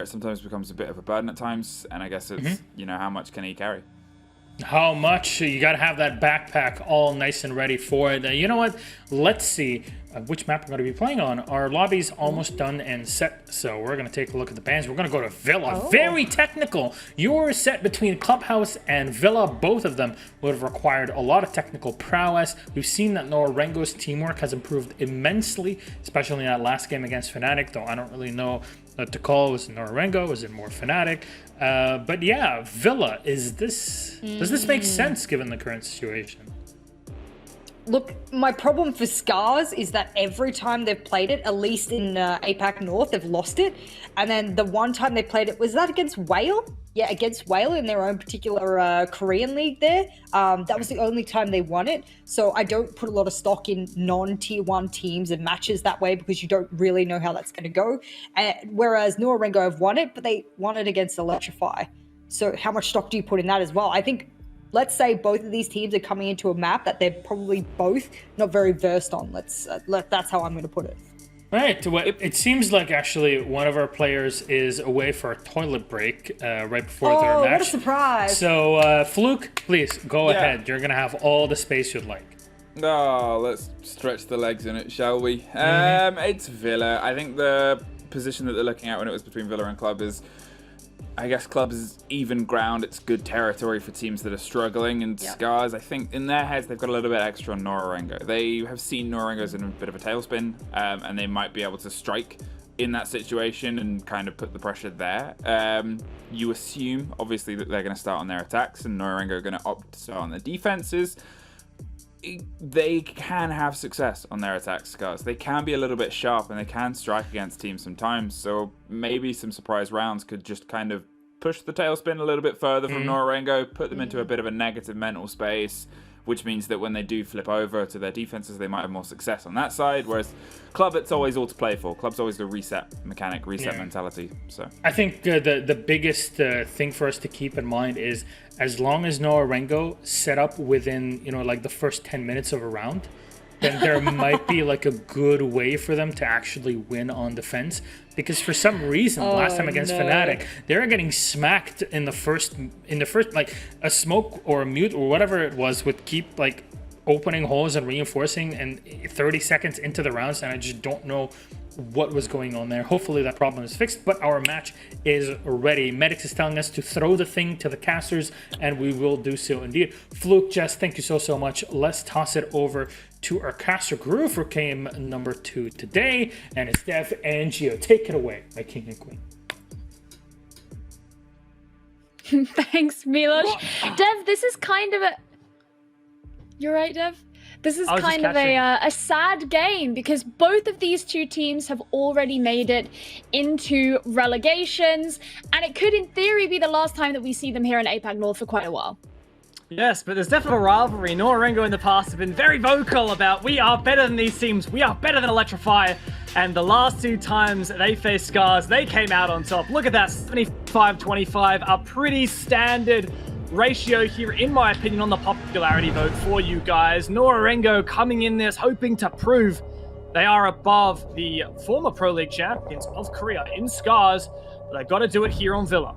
it sometimes becomes a bit of a burden at times, and I guess it's, you know, how much can he carry? How much? You got to have that backpack all nice and ready for it. You know what? Let's see which map we're going to be playing on. Our lobby's almost done and set, so we're going to take a look at the bans. We're going to go to Villa. Very technical. Your set between Clubhouse and Villa, both of them would have required a lot of technical prowess. We've seen that Nora-Rengo's teamwork has improved immensely, especially in that last game against Fnatic, though I don't really know what to call. Was it Nora-Rengo? Was it more Fnatic? But yeah, Villa, does this make sense given the current situation? Look, my problem for SCARZ is that every time they've played it, at least in APAC North, they've lost it. And then the one time they played it, was that against Whale? Yeah, against Whale in their own particular Korean league there. That was the only time they won it. So I don't put a lot of stock in non-tier 1 teams and matches that way because you don't really know how that's going to go. Whereas Nora-Rengo have won it, but they won it against Electrify. So how much stock do you put in that as well? I think, let's say both of these teams are coming into a map that they're probably both not very versed on. That's how I'm going to put it. Right. Well, it seems like actually one of our players is away for a toilet break right before their match. Oh, what a surprise. So, Fluke, please go ahead. You're going to have all the space you'd like. Oh, let's stretch the legs in it, shall we? It's Villa. I think the position that they're looking at when it was between Villa and Club is, I guess Club is even ground. It's good territory for teams that are struggling. And SCARZ, I think in their heads, they've got a little bit extra on Nora-Rengo. They have seen Nora-Rengo's in a bit of a tailspin, and they might be able to strike in that situation and kind of put the pressure there. You assume, obviously, that they're going to start on their attacks, and Nora-Rengo are going to opt to start on their defenses. They can have success on their attacks, SCARZ. They can be a little bit sharp, and they can strike against teams sometimes. So maybe some surprise rounds could just kind of push the tailspin a little bit further from Nora-Rengo, put them into a bit of a negative mental space, which means that when they do flip over to their defenses, they might have more success on that side. Whereas Club, it's always all to play for. Club's always the reset mechanic, reset mentality. So I think the biggest thing for us to keep in mind is as long as Nora-Rengo set up within, you know, like the first 10 minutes of a round, then there might be like a good way for them to actually win on defense. Because for some reason, last time against Fnatic, they were getting smacked in the first, like a smoke or a mute or whatever it was would keep like opening holes and reinforcing and 30 seconds into the rounds, and I just don't know what was going on there. Hopefully that problem is fixed, but our match is ready. Medics is telling us to throw the thing to the casters, and we will do so indeed. Fluke, Jess, thank you so much. Let's toss it over to our caster crew for game number 2 today, and it's Dev and Gio. Take it away, my king and queen. Thanks, Milos. Dev, this is kind of a... You're right, Dev? This is kind of a sad game because both of these two teams have already made it into relegations, and it could, in theory, be the last time that we see them here in APAC North for quite a while. Yes, but there's definitely a rivalry. Nora-Rengo in the past have been very vocal about we are better than these teams, we are better than Electrify, and the last 2 times they faced SCARZ, they came out on top. Look at that, 75-25, a pretty standard ratio here, in my opinion, on the popularity vote for you guys. Nora-Rengo coming in this, hoping to prove they are above the former Pro League champions of Korea in SCARZ, but they've got to do it here on Villa.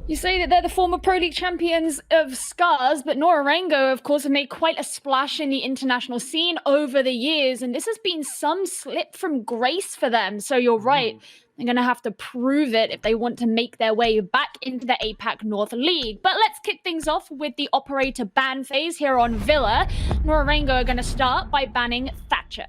You say that they're the former Pro League champions of SCARZ, but Nora-Rengo, of course, have made quite a splash in the international scene over the years, and this has been some slip from grace for them. So you're right. They're going to have to prove it if they want to make their way back into the APAC North League. But let's kick things off with the operator ban phase here on Villa. Nora-Rengo are going to start by banning Thatcher.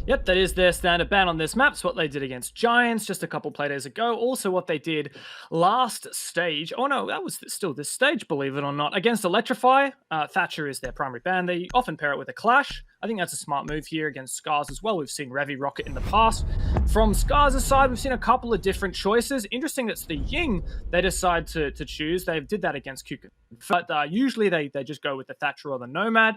Yep, that is their standard ban on this map. It's what they did against Giants just a couple play days ago. Also what they did last stage. Oh no, that was still this stage, believe it or not. Against Electrify, Thatcher is their primary ban. They often pair it with a Clash. I think that's a smart move here against SCARZ as well. We've seen Revy rocket in the past. From SCARZ's side, we've seen a couple of different choices. Interesting that's the Ying they decide to choose. They did that against Kuka. But usually they just go with the Thatcher or the Nomad.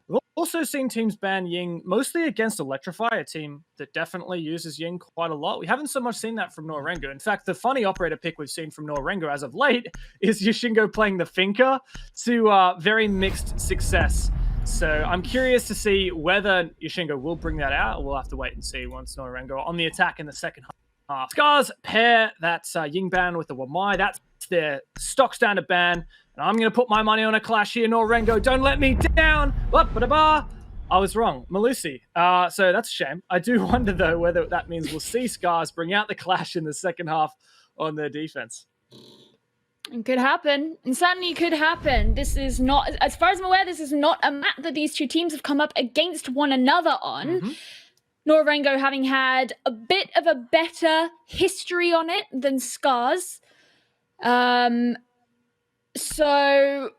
We've also seen teams ban Ying mostly against Electrify, a team that definitely uses Ying quite a lot. We haven't so much seen that from Nora-Rengo. In fact, the funny operator pick we've seen from Nora-Rengo as of late is Yoshingo playing the Finker to very mixed success. So I'm curious to see whether Yoshingo will bring that out. We'll have to wait and see once Nora-Rengo on the attack in the second half. SCARZ pair that's Yingban with the Wamai. That's their stock standard ban. And I'm going to put my money on a clash here. Nora-Rengo, don't let me down. I was wrong. Malusi. So that's a shame. I do wonder, though, whether that means we'll see SCARZ bring out the clash in the second half on their defense. It could happen. And certainly could happen. This is not, as far as I'm aware, this is not a map that these two teams have come up against one another on. Mm-hmm. Nora-Rengo having had a bit of a better history on it than SCARZ. So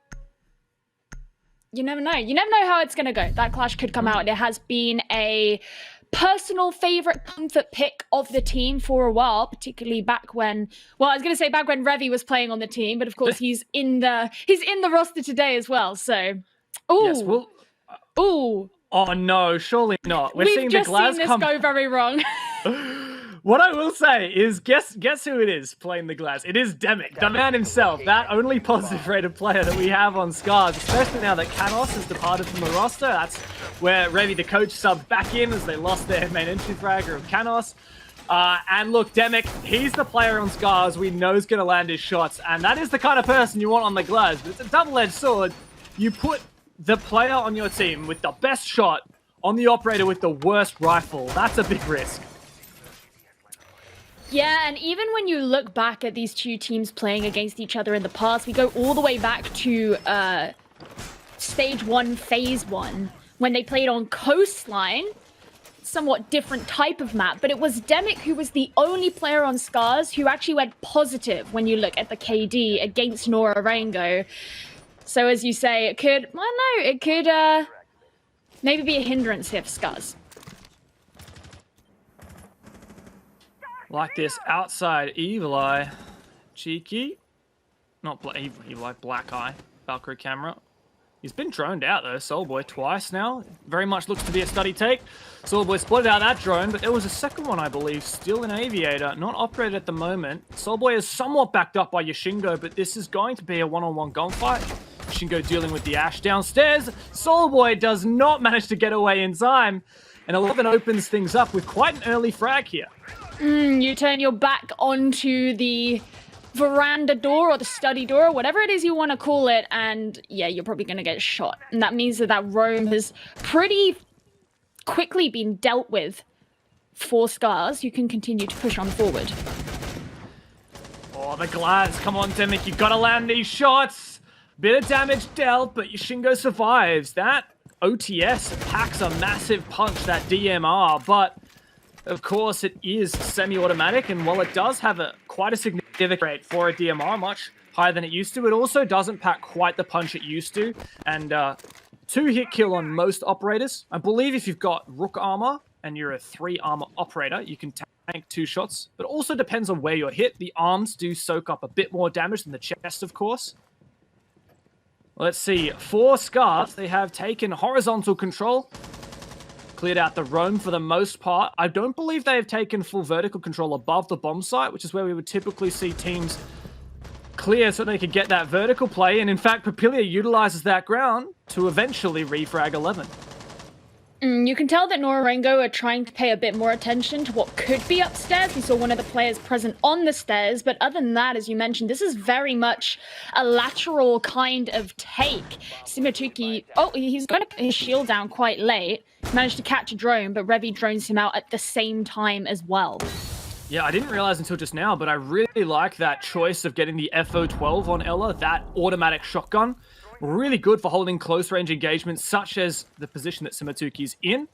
you never know. You never know how it's going to go. That clash could come out. It has been a personal favorite comfort pick of the team for a while, particularly back when, well, I was going to say back when Revy was playing on the team, but of course he's in the roster today as well. So, ooh, ooh. Oh no, surely not. We've seeing just the Glaz seen this go very wrong. What I will say is, guess who it is playing the Glaz? It is Demic, the man himself, that only positive rated player that we have on SCARZ, especially now that Canos has departed from the roster. That's where Revy, the coach, subbed back in as they lost their main entry fragger of Canos. And look, Demic, he's the player on SCARZ we know is going to land his shots, and that is the kind of person you want on the Glaz. But it's a double-edged sword. You put the player on your team with the best shot on the operator with the worst rifle. That's a big risk. Yeah, and even when you look back at these two teams playing against each other in the past, we go all the way back to Stage 1, Phase 1, when they played on Coastline. Somewhat different type of map, but it was Demic who was the only player on SCARZ who actually went positive when you look at the KD against Nora-Rengo. So as you say, it could, well, no, it could maybe be a hindrance here for SCARZ. Like this outside Evil Eye. Cheeky. Not Evil Eye, Black Eye. Valkyrie camera. He's been droned out though, Soulboy, twice now. Very much looks to be a study take. Soulboy spotted out that drone, but there was a second one, I believe, still in Aviator, not operated at the moment. Soulboy is somewhat backed up by Yashingo, but this is going to be a one-on-one gunfight. Yashingo dealing with the Ash downstairs. Soulboy does not manage to get away in time, and 11 opens things up with quite an early frag here. You turn your back onto the veranda door or the study door, whatever it is you want to call it, and yeah, you're probably going to get shot. And that means that that roam has pretty quickly been dealt with for SCARZ. You can continue to push on forward. Oh, the Glaz. Come on, Demic. You've got to land these shots. Bit of damage dealt, but Yashingo survives. That OTS packs a massive punch, that DMR, but of course, it is semi-automatic, and while it does have quite a significant rate for a DMR, much higher than it used to, it also doesn't pack quite the punch it used to, and 2-hit kill on most operators. I believe if you've got Rook armor and you're a 3 armor operator, you can tank 2 shots, but also depends on where you're hit. The arms do soak up a bit more damage than the chest, of course. Let's see, for SCARZ, they have taken horizontal control. Cleared out the roam for the most part. I don't believe they have taken full vertical control above the bomb site, which is where we would typically see teams clear so they could get that vertical play. And in fact, Papilia utilizes that ground to eventually refrag 11. You can tell that Nora-Rengo are trying to pay a bit more attention to what could be upstairs. We saw one of the players present on the stairs, but other than that, as you mentioned, this is very much a lateral kind of take. Simatuki, oh, he's going to put his shield down quite late. Managed to catch a drone, but Revy drones him out at the same time as well. Yeah, I didn't realize until just now, but I really like that choice of getting the FO12 on Ella, that automatic shotgun. Really good for holding close range engagements, such as the position that Simatuki's in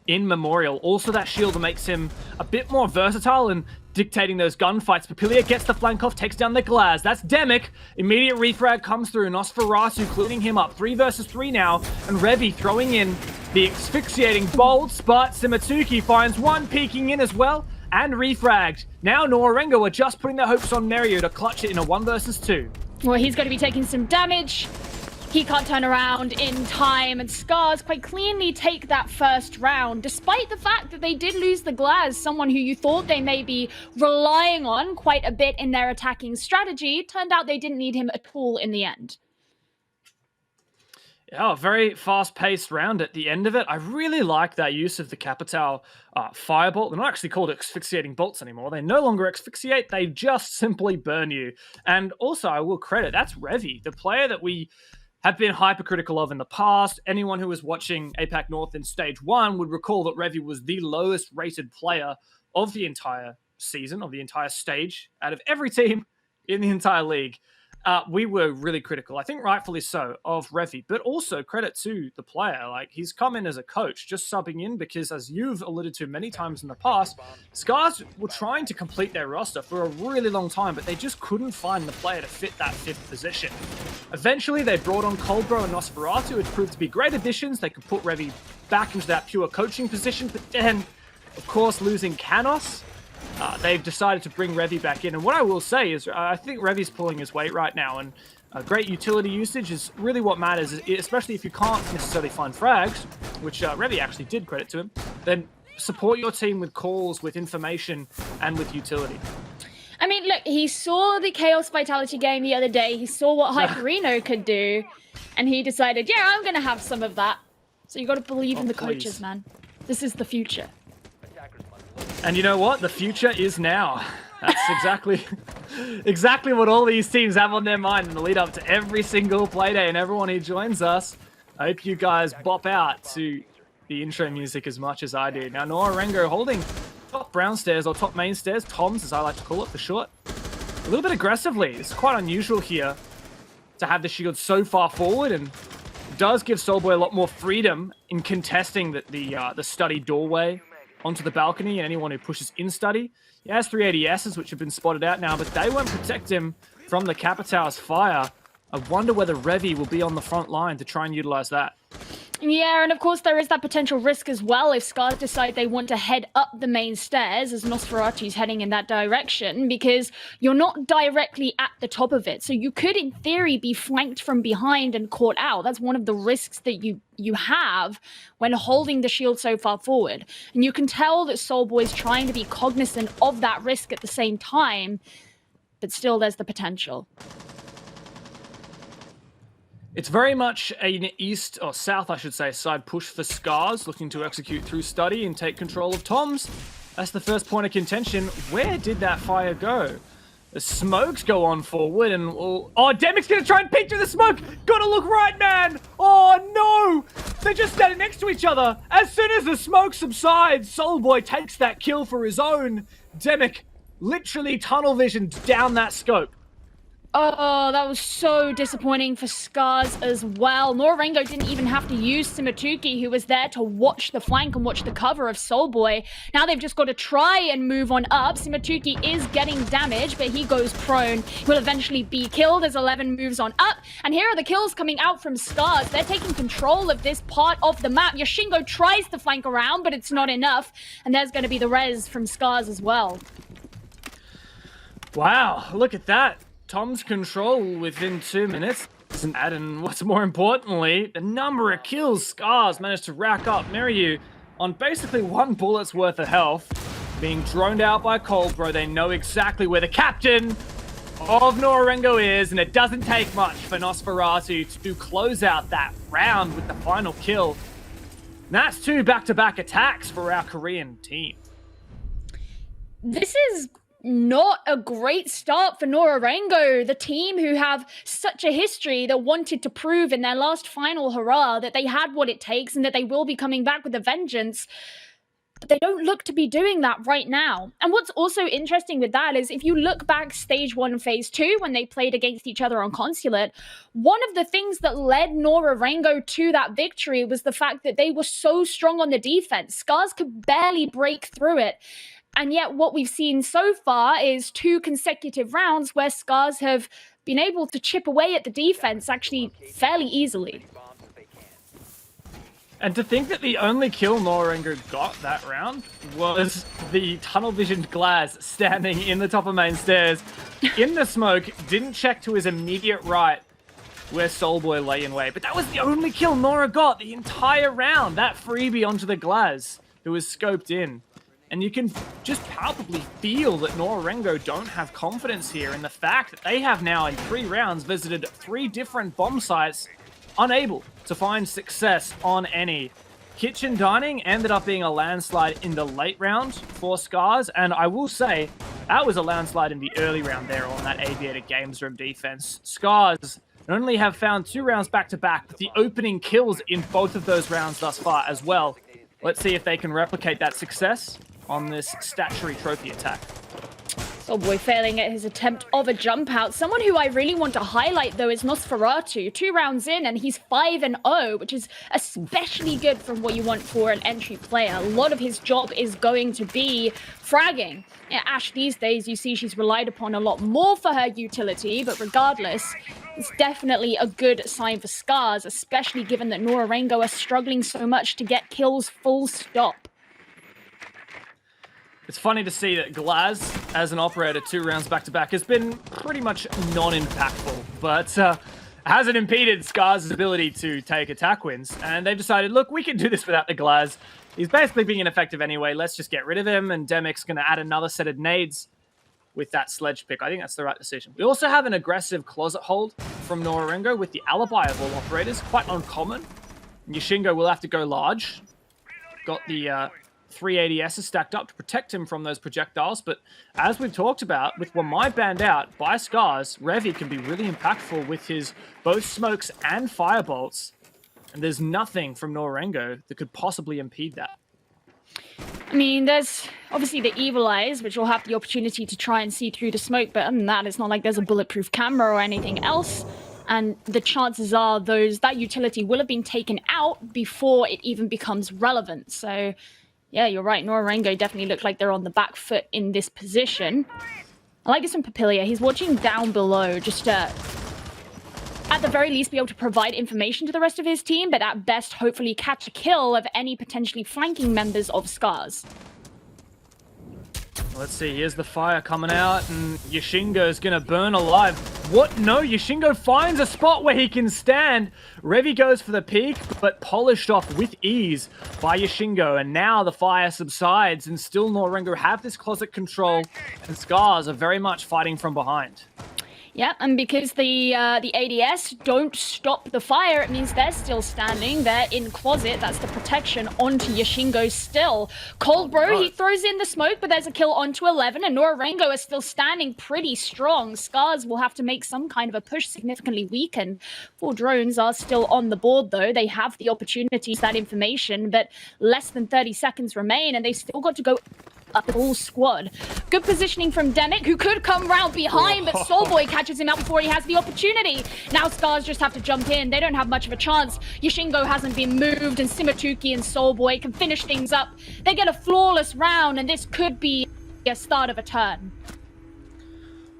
Memorial. Also, that shield makes him a bit more versatile and dictating those gunfights. Papilia gets the flank off, takes down the Glaz. That's Demic. Immediate refrag comes through. Nosferatu cleaning him up. 3 versus 3 now. And Revy throwing in the asphyxiating bolts, but Simatuki finds one peeking in as well and refragged. Now Nora-Rengo are just putting their hopes on Mario to clutch it in a 1 versus 2. Well, he's going to be taking some damage. He can't turn around in time, and SCARZ quite cleanly take that first round, despite the fact that they did lose the Glaz, someone who you thought they may be relying on quite a bit in their attacking strategy. Turned out they didn't need him at all in the end. Yeah, very fast-paced round at the end of it. I really like that use of the Capital Firebolt. They're not actually called asphyxiating bolts anymore. They no longer asphyxiate. They just simply burn you. And also, I will credit, that's Revy, the player that we have been hypercritical of in the past. Anyone who was watching APAC North in Stage 1 would recall that Revy was the lowest-rated player of the entire season, of the entire stage, out of every team in the entire league. We were really critical, I think rightfully so, of Revy, but also credit to the player. Like, he's come in as a coach, just subbing in because, as you've alluded to many times in the past, SCARZ were trying to complete their roster for a really long time, but they just couldn't find the player to fit that 5th position. Eventually, they brought on Coldbro and Nosferatu, which proved to be great additions. They could put Revy back into that pure coaching position, but then, of course, losing Canos, they've decided to bring Revy back in. And what I will say is I think Revy's pulling his weight right now, and great utility usage is really what matters, especially if you can't necessarily find frags, which Revy actually did, credit to him. Then support your team with calls, with information, and with utility. I mean, look, he saw the Chaos Vitality game the other day. He saw what Hyperino could do, and he decided, yeah, I'm going to have some of that. So you got to believe in the coaches, man. This is the future. And you know what? The future is now. That's exactly what all these teams have on their mind in the lead up to every single Playday, and everyone who joins us. I hope you guys bop out to the intro music as much as I do. Now, Nora-Rengo holding top brown stairs, or top main stairs, Toms as I like to call it for short. A little bit aggressively. It's quite unusual here to have the shield so far forward, and it does give Soulboy a lot more freedom in contesting the study doorway onto the balcony, and anyone who pushes in study. He has 380Ss, which have been spotted out now, but they won't protect him from the Capital's fire. I wonder whether Revy will be on the front line to try and utilize that. Yeah, and of course there is that potential risk as well if SCARZ decide they want to head up the main stairs as Nosferatu's heading in that direction, because you're not directly at the top of it. So you could, in theory, be flanked from behind and caught out. That's one of the risks that you have when holding the shield so far forward. And you can tell that Soulboy's trying to be cognizant of that risk at the same time, but still there's the potential. It's very much an east, or south, I should say, side push for SCARZ, looking to execute through study and take control of Toms. That's the first point of contention. Where did that fire go? The smokes go on forward, and oh, Demic's gonna try and peek through the smoke. Gotta look right, man. Oh no, they're just standing next to each other. As soon as the smoke subsides, Soulboy takes that kill for his own. Demic literally tunnel visioned down that scope. Oh, that was so disappointing for SCARZ as well. Nora-Rengo didn't even have to use Simatuki, who was there to watch the flank and watch the cover of Soulboy. Now they've just got to try and move on up. Simatuki is getting damage, but he goes prone. He will eventually be killed as 11 moves on up. And here are the kills coming out from SCARZ. They're taking control of this part of the map. Yoshingo tries to flank around, but it's not enough. And there's going to be the res from SCARZ as well. Wow, look at that. Tom's control within 2 minutes. And what's more importantly, the number of kills SCARZ managed to rack up. Miriu on basically 1 bullet's worth of health. Being droned out by Coldbro, they know exactly where the captain of Nora-Rengo is, and it doesn't take much for Nosferatu to close out that round with the final kill. And that's 2 back-to-back attacks for our Korean team. This is not a great start for Nora-Rengo, the team who have such a history that wanted to prove in their last final hurrah that they had what it takes and that they will be coming back with a vengeance. But they don't look to be doing that right now. And what's also interesting with that is if you look back Stage 1 Phase 2 when they played against each other on Consulate, one of the things that led Nora-Rengo to that victory was the fact that they were so strong on the defense. SCARZ could barely break through it. And yet what we've seen so far is 2 consecutive rounds where SCARZ have been able to chip away at the defense actually fairly easily. And to think that the only kill Nora-Rengo got that round was the tunnel-visioned Glaz standing in the top of main stairs in the smoke, didn't check to his immediate right where Soulboy lay in wait. But that was the only kill Nora got the entire round, that freebie onto the Glaz who was scoped in. And you can just palpably feel that Nora-Rengo don't have confidence here in the fact that they have now in 3 rounds visited 3 different bomb sites unable to find success on any. Kitchen Dining ended up being a landslide in the late round for SCARZ, and I will say that was a landslide in the early round there on that Aviator Games Room defense. SCARZ not only have found 2 rounds back-to-back, but the opening kills in both of those rounds thus far as well. Let's see if they can replicate that success on this statutory trophy attack. Soulboy failing at his attempt of a jump out. Someone who I really want to highlight, though, is Nosferatu. 2 rounds in, and he's 5-0, which is especially good from what you want for an entry player. A lot of his job is going to be fragging. Yeah, Ash, these days, you see she's relied upon a lot more for her utility, but regardless, it's definitely a good sign for SCARZ, especially given that Nora-Rengo are struggling so much to get kills full stop. It's funny to see that Glaz, as an operator, 2 rounds back-to-back, has been pretty much non-impactful, but hasn't impeded SCARZ's ability to take attack wins. And they've decided, look, we can do this without the Glaz. He's basically being ineffective anyway. Let's just get rid of him, and Demek's going to add another set of nades with that sledge pick. I think that's the right decision. We also have an aggressive closet hold from Nora-Rengo with the alibi of all operators. Quite uncommon. Yashingo will have to go large. Got the 3 ADSs stacked up to protect him from those projectiles, but as we've talked about, with Wamai banned out by SCARZ, Revi can be really impactful with his both smokes and firebolts, and there's nothing from Nora-Rengo that could possibly impede that. I mean, there's obviously the evil eyes, which will have the opportunity to try and see through the smoke, but other than that, it's not like there's a bulletproof camera or anything else. And the chances are that utility will have been taken out before it even becomes relevant. So yeah, you're right. Nora-Rengo definitely look like they're on the back foot in this position. I like this from Papilia. He's watching down below, just to, at the very least, be able to provide information to the rest of his team, but at best, hopefully catch a kill of any potentially flanking members of SCARZ. Let's see, here's the fire coming out, and Yashingo's gonna burn alive. What? No, Yashingo finds a spot where he can stand. Revi goes for the peak, but polished off with ease by Yashingo, and now the fire subsides, and still Nora-Rengo have this closet control, and SCARZ are very much fighting from behind. Yeah, and because the ADS don't stop the fire, it means they're still standing. They're in closet. That's the protection onto Yashingo still. Cold Bro, he throws in the smoke, but there's a kill onto 11, and Nora-Rengo is still standing pretty strong. SCARZ will have to make some kind of a push, significantly weakened. 4 drones are still on the board, though. They have the opportunity to that information, but less than 30 seconds remain, and they still got to go up the whole squad. Good positioning from Demek, who could come round behind, but Soulboy catches him out before he has the opportunity. Now SCARZ just have to jump in. They don't have much of a chance. Yashingo hasn't been moved, and Simatuki and Soulboy can finish things up. They get a flawless round, and this could be a start of a turn.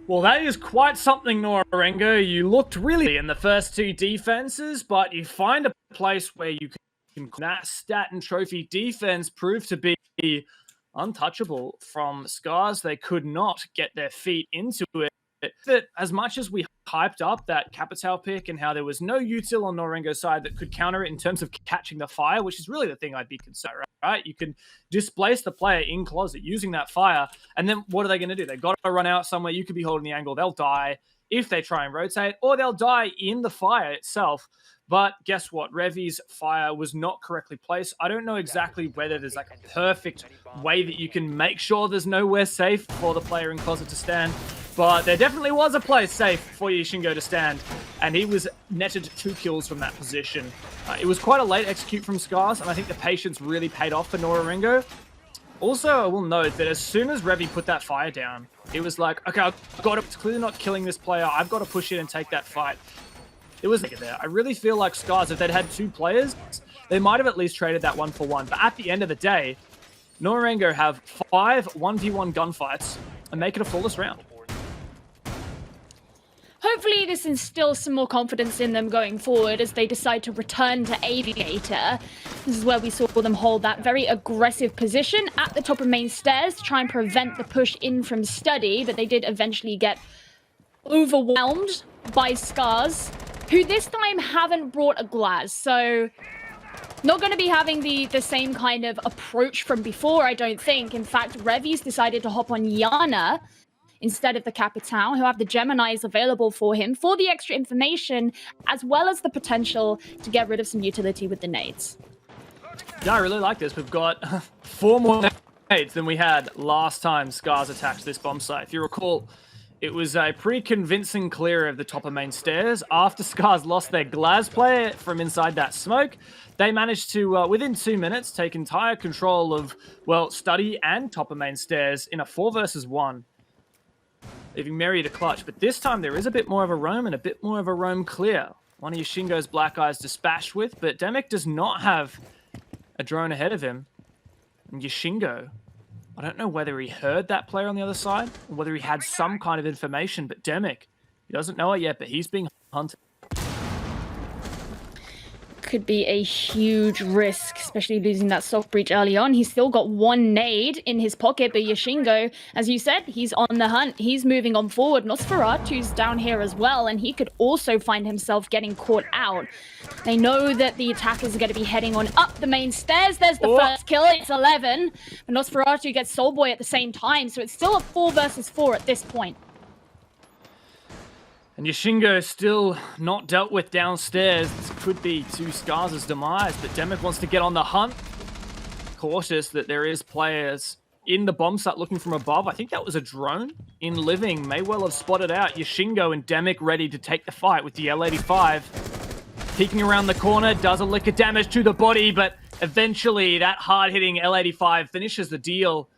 Well, that is quite something, Nora-Rengo. You looked really in the first 2 defenses, but you find a place where you can... That stat and trophy defense proved to be untouchable from SCARZ. They could not get their feet into it. That as much as we hyped up that Capital pick and how there was no util on Nora-Rengo's side that could counter it in terms of catching the fire, which is really the thing I'd be concerned, right? You can displace the player in closet using that fire, and then what are they going to do? They've got to run out somewhere. You could be holding the angle. They'll die if they try and rotate, or they'll die in the fire itself. But guess what? Revi's fire was not correctly placed. I don't know exactly whether there's like a perfect way that you can make sure there's nowhere safe for the player in closet to stand. But there definitely was a place safe for Yashingo to stand. And he was netted 2 kills from that position. It was quite a late execute from SCARZ, and I think the patience really paid off for Nora-Rengo. Also, I will note that as soon as Revi put that fire down, it was like, okay, I've got to, it's clearly not killing this player. I've got to push in and take that fight. It was there. I really feel like SCARZ, if they'd had 2 players, they might have at least traded that 1-for-1. But at the end of the day, Nora-Rengo have 5 1v1 gunfights and make it a flawless round. Hopefully this instills some more confidence in them going forward as they decide to return to Aviator. This is where we saw them hold that very aggressive position at the top of main stairs to try and prevent the push in from Study, but they did eventually get overwhelmed by SCARZ, who this time haven't brought a Glaz, so not going to be having the same kind of approach from before, I don't think. In fact, Revi's decided to hop on Yana instead of the Capitan, who have the Geminis available for him for the extra information, as well as the potential to get rid of some utility with the nades. Yeah, I really like this. We've got 4 more nades than we had last time SCARZ attacked this bomb site. If you recall, it was a pretty convincing clear of the top of main stairs. After SCARZ lost their Glaz player from inside that smoke, they managed to, within 2 minutes, take entire control of, well, Study and top of main stairs in a 4 versus 1, leaving Mary to clutch. But this time there is a bit more of a roam and a bit more of a roam clear. One of Yashingo's Black Eyes dispatched with, but Demic does not have a drone ahead of him. And Yashingo, I don't know whether he heard that player on the other side or whether he had some kind of information, but Demic, he doesn't know it yet, but he's being hunted. Could be a huge risk, especially losing that soft breach early on. He's still got 1 nade in his pocket, but Yashingo, as you said, he's on the hunt. He's moving on forward. Nosferatu's down here as well, and he could also find himself getting caught out. They know that the attackers are going to be heading on up the main stairs. There's the first kill. It's 11. But Nosferatu gets Soulboy at the same time, so it's still a 4 versus 4 at this point. And Yashingo still not dealt with downstairs. This could be to SCARZ's demise, but Demic wants to get on the hunt. Cautious that there is players in the bomb site looking from above. I think that was a drone in living. May well have spotted out Yashingo and Demic ready to take the fight with the L85. Peeking around the corner, does a lick of damage to the body, but eventually that hard-hitting L85 finishes the deal.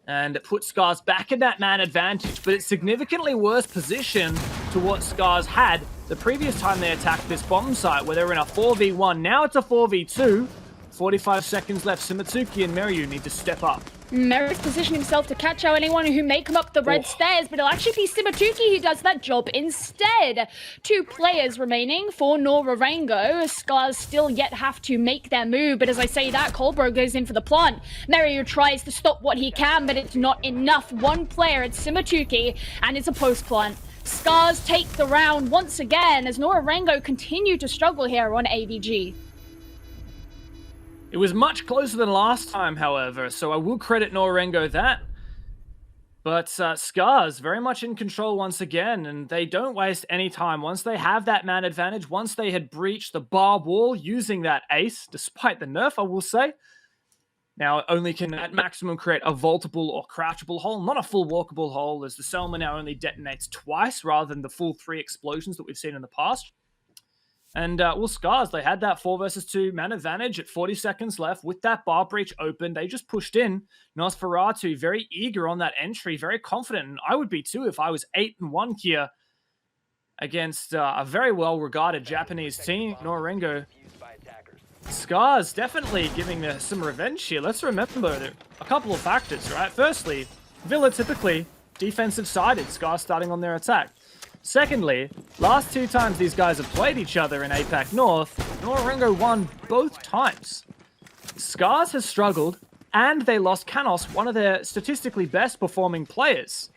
And it puts SCARZ back in that man advantage, but it's significantly worse position to what SCARZ had the previous time they attacked this bomb site, where they were in a 4v1. Now it's a 4v2. 45 seconds left. Simatsuki and Meryu need to step up. Merrick's positioning himself to catch out anyone who may come up the red stairs, but it'll actually be Simatuki who does that job instead. 2 players remaining for Nora-Rengo. SCARZ still yet have to make their move, but as I say that, Colbro goes in for the plant. Merriu tries to stop what he can, but it's not enough. 1 player, it's Simatuki, and it's a post plant. SCARZ take the round once again as Nora-Rengo continue to struggle here on AVG. It was much closer than last time, however, so I will credit Nora-Rengo that. But SCARZ very much in control once again, and they don't waste any time. Once they have that man advantage, once they had breached the bar wall using that ace, despite the nerf, I will say, now only can at maximum create a vaultable or crouchable hole, not a full walkable hole, as the Selma now only detonates twice rather than the full 3 explosions that we've seen in the past. And, well, SCARZ, they had that 4 versus 2 man advantage at 40 seconds left. With that bar breach open, they just pushed in. Nosferatu, very eager on that entry, very confident. And I would be too if I was 8-1 here against a very well-regarded Japanese team. Nora-Rengo. SCARZ definitely giving some revenge here. Let's remember that a couple of factors, right? Firstly, Villa typically defensive-sided, SCARZ starting on their attack. Secondly, last 2 times these guys have played each other in APAC North, Nora-Rengo won both times. SCARZ has struggled, and they lost Canos, one of their statistically best performing players.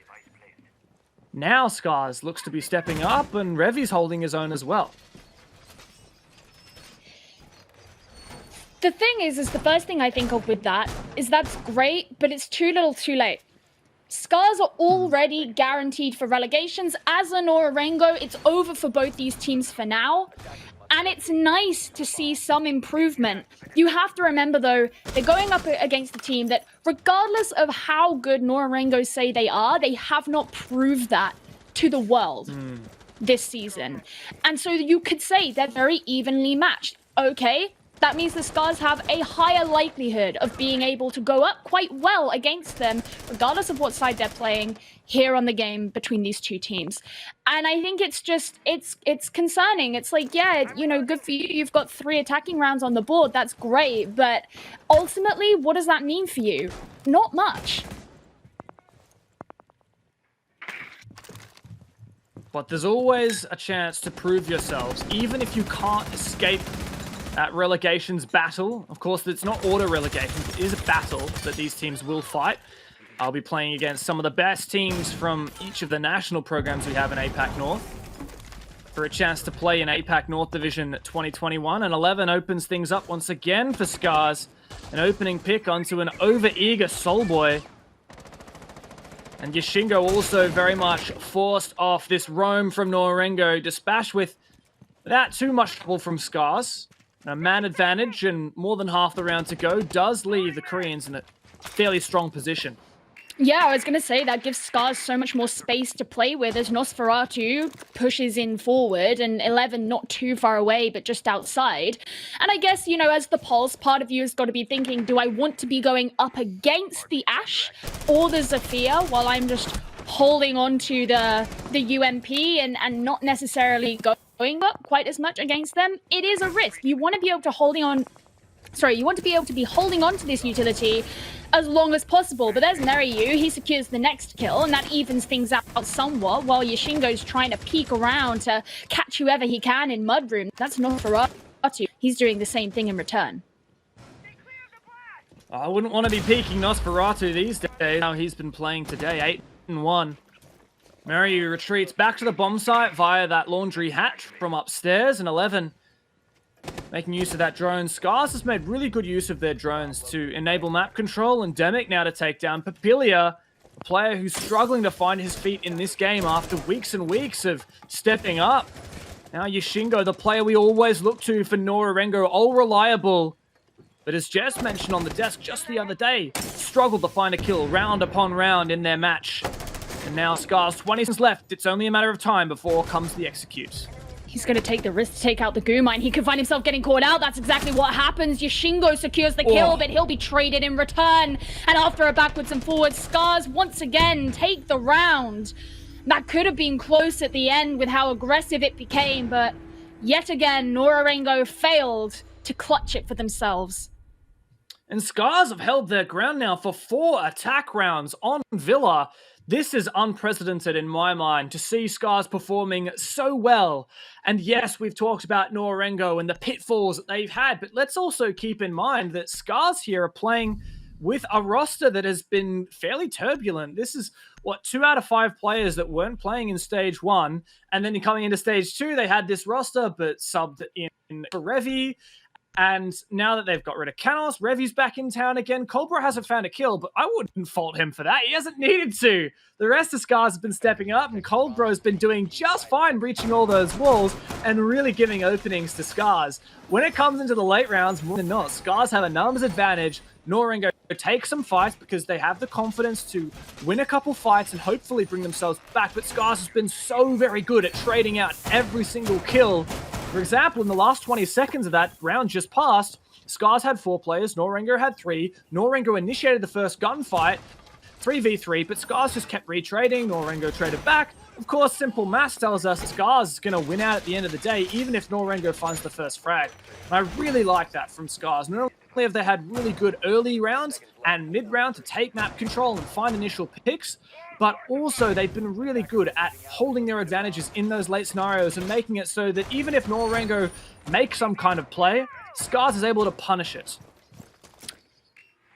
Now SCARZ looks to be stepping up, and Revi's holding his own as well. The thing is the first thing I think of with that is that's great, but it's too little too late. SCARZ are already guaranteed for relegations. As a Nora-Rengo, it's over for both these teams for now. And it's nice to see some improvement. You have to remember, though, they're going up against a team that, regardless of how good Nora-Rengo say they are, they have not proved that to the world this season. And so you could say they're very evenly matched. Okay, that means the SCARZ have a higher likelihood of being able to go up quite well against them, regardless of what side they're playing here on the game between these 2 teams. And I think it's just, it's concerning. It's like, yeah, you know, good for you. You've got 3 attacking rounds on the board. That's great. But ultimately, what does that mean for you? Not much. But there's always a chance to prove yourselves, even if you can't escape that relegation's battle. Of course, it's not auto relegation. It is a battle that these teams will fight. I'll be playing against some of the best teams from each of the national programs we have in APAC North for a chance to play in APAC North Division 2021. And 11 opens things up once again for SCARZ. An opening pick onto an over-eager Soulboy. And Yashingo also very much forced off this roam from Nora-Rengo, dispatched without too much trouble from SCARZ. A man advantage and more than half the round to go does leave the Koreans in a fairly strong position. Yeah, I was going to say that gives SCARZ so much more space to play with as Nosferatu pushes in forward and 11 not too far away, but just outside. And I guess, you know, as the Pulse, part of you has got to be thinking, do I want to be going up against the Ashe or the Zephyr while I'm just holding on to the UMP and not necessarily going up quite as much against them? It is a risk. You want to be able to be holding on to this utility as long as possible. But there's Nora-Rengo. He secures the next kill, and that evens things out somewhat, while Yashingo's trying to peek around to catch whoever he can in Mudroom. That's Nosferatu. He's doing the same thing in return. I wouldn't want to be peeking Nosferatu these days. How he's been playing today, 8-1. Nora-Rengo retreats back to the bomb site via that laundry hatch from upstairs, and 11 making use of that drone. SCARZ has made really good use of their drones to enable map control, and Demic now to take down Papilia, a player who's struggling to find his feet in this game after weeks and weeks of stepping up. Now Yashingo, the player we always look to for Nora-Rengo, all reliable, but as Jess mentioned on the desk just the other day, struggled to find a kill round upon round in their match. And now SCARZ, 20 seconds left. It's only a matter of time before comes the execute. He's going to take the risk to take out the goo mine. He could find himself getting caught out. That's exactly what happens. Yashingo secures the kill, but he'll be traded in return. And after a backwards and forwards, SCARZ once again take the round. That could have been close at the end with how aggressive it became, but yet again, Nora-Rengo failed to clutch it for themselves. And SCARZ have held their ground now for 4 attack rounds on Villa. This is unprecedented in my mind to see SCARZ performing so well. And yes, we've talked about Nora-Rengo and the pitfalls that they've had, but let's also keep in mind that SCARZ here are playing with a roster that has been fairly turbulent. This is, 2 out of 5 players that weren't playing in Stage 1, and then coming into Stage 2, they had this roster, but subbed in for Revi. And now that they've got rid of Canos, Revi's back in town again. Cobra hasn't found a kill, but I wouldn't fault him for that. He hasn't needed to. The rest of SCARZ has been stepping up, and Coldbro's been doing just fine breaching all those walls and really giving openings to SCARZ. When it comes into the late rounds, more than not, SCARZ have a numbers advantage. Nora-Rengo take some fights because they have the confidence to win a couple fights and hopefully bring themselves back, but SCARZ has been so very good at trading out every single kill. For example, in the last 20 seconds of that round just passed, SCARZ had 4 players, Nora-Rengo had 3. Nora-Rengo initiated the first gunfight, 3v3, but SCARZ just kept retrading. Nora-Rengo traded back. Of course, simple maths tells us SCARZ is going to win out at the end of the day, even if Nora-Rengo finds the first frag. And I really like that from SCARZ. Not only have they had really good early rounds and mid-round to take map control and find initial picks, but also they've been really good at holding their advantages in those late scenarios and making it so that even if Nora-Rengo makes some kind of play, SCARZ is able to punish it.